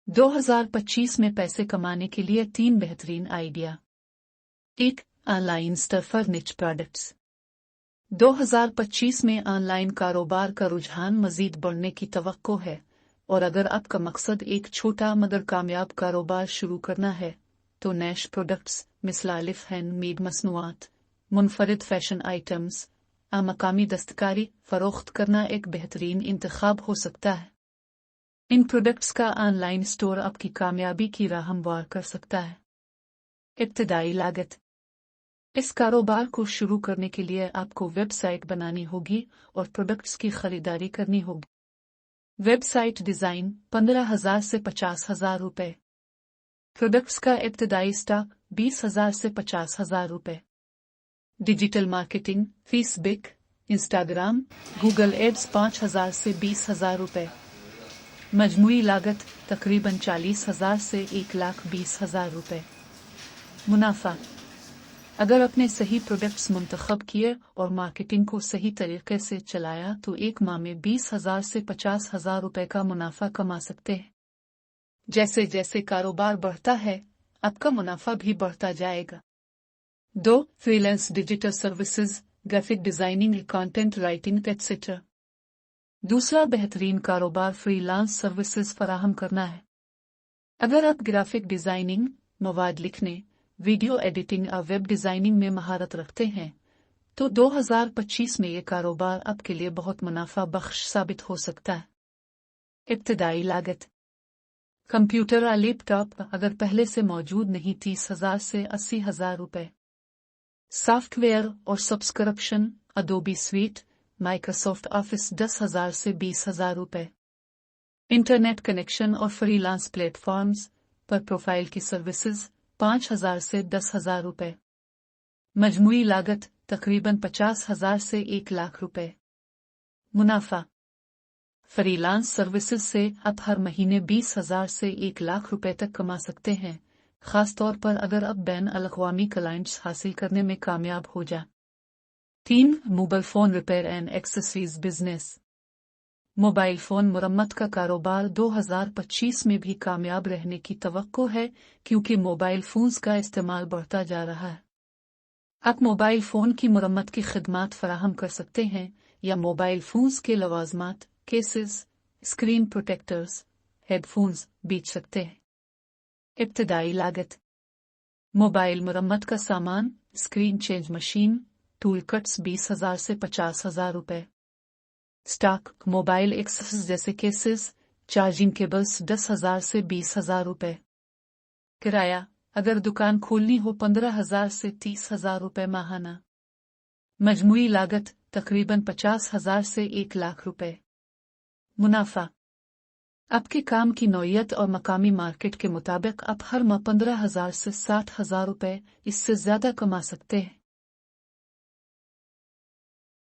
2025 में पैसे कमाने के लिए 3 बेहतरीन आइडिया। 1. ऑनलाइन स्टोर फॉर निच प्रोडक्ट्स। 2025 में ऑनलाइन कारोबार का रुझान मजीद बढ़ने की तवक्को है, और अगर आपका मकसद एक छोटा मगर कामयाब कारोबार शुरू करना है, तो नैश प्रोडक्ट्स मिसलालिफ हैंडमेड मसनूआत, मुनफरिद फैशन आइटम्स, मकामी दस्तकारी फरोख्त करना एक बेहतरीन इंतखाब हो सकता है। इन प्रोडक्ट्स का ऑनलाइन स्टोर आपकी कामयाबी की राह हमवार कर सकता है। इब्तिदाई लागत। इस कारोबार को शुरू करने के लिए आपको वेबसाइट बनानी होगी और प्रोडक्ट्स की खरीदारी करनी होगी। वेबसाइट डिजाइन 15,000 से 50,000 रुपए। प्रोडक्ट्स का इब्तिदाई स्टॉक 20,000 से 50,000 रुपए। Digital marketing Facebook, Instagram, Google ads 5,000 से 20,000 रुपए। मजमूई लागत तकरीबन 40,000 से 1,20,000 रुपए। मुनाफा। अगर आपने सही प्रोडक्ट्स मुंतखब किए और मार्केटिंग को सही तरीके से चलाया तो एक माह में 20,000 से 50,000 रुपए का मुनाफा कमा सकते हैं। जैसे जैसे कारोबार बढ़ता है, आपका मुनाफा भी बढ़ता जाएगा। 2. Freelance digital services, graphic designing, content writing etcetera. दूसरा बेहतरीन कारोबार फ्रीलांस सर्विसेज फराहम करना है। अगर आप ग्राफिक डिजाइनिंग, मवाद लिखने, वीडियो एडिटिंग और वेब डिजाइनिंग में महारत रखते हैं, तो 2025 में ये कारोबार आपके लिए बहुत मुनाफा बख्श साबित हो सकता है। इब्तिदाई लागत। कंप्यूटर या लैपटॉप अगर पहले से मौजूद नहीं 30,000 से 80,000 रुपए। सॉफ्टवेयर और subscription Adobe sweet, Microsoft office 10,000 से 20,000 रुपए। इंटरनेट कनेक्शन और फ्रीलांस प्लेटफॉर्म्स पर प्रोफाइल की सर्विसेज 5,000 से 10,000 रुपए। मजमूई लागत तकरीबन 50,000 से 1,00,000 रुपए। मुनाफा। फ्रीलांस सर्विसेज से आप हर महीने 20,000 से 1,00,000 रुपए तक कमा सकते हैं, खास तौर पर अगर आप बैन अल-अक़वामी क्लाइंट्स हासिल करने में कामयाब हो जाए। 3. Mobile phone repair and accessories business. Mobile phone मुरम्मत का कारोबार 2025 में भी कामयाब रहने की तवक्को है, क्योंकि मोबाइल फोन्स का इस्तेमाल बढ़ता जा रहा है। आप मोबाइल फोन की मुरम्मत की खिदमात फराहम कर सकते हैं या मोबाइल फोन्स के लवाजमात, केसेस, स्क्रीन प्रोटेक्टर्स, हेडफोन्स बेच सकते हैं। इब्तिदाई लागत। मोबाइल मुरम्मत का सामान, screen change machine, tool cuts 20,000 से 50,000 रुपए। स्टॉक, मोबाइल एक्सेसरीज जैसे केसेस, चार्जिंग केबल्स 10,000 से 20,000 रुपए। किराया, अगर दुकान खोलनी हो 15,000 से 30,000 रुपए माहाना। मजमूई लागत तकरीबन 50,000 से 1,00,000 रुपए। मुनाफा। आपके काम की नौयत और मकामी मार्केट के मुताबिक आप हर माह 15,000 से 60,000 रुपए इससे ज्यादा कमा सकते हैं।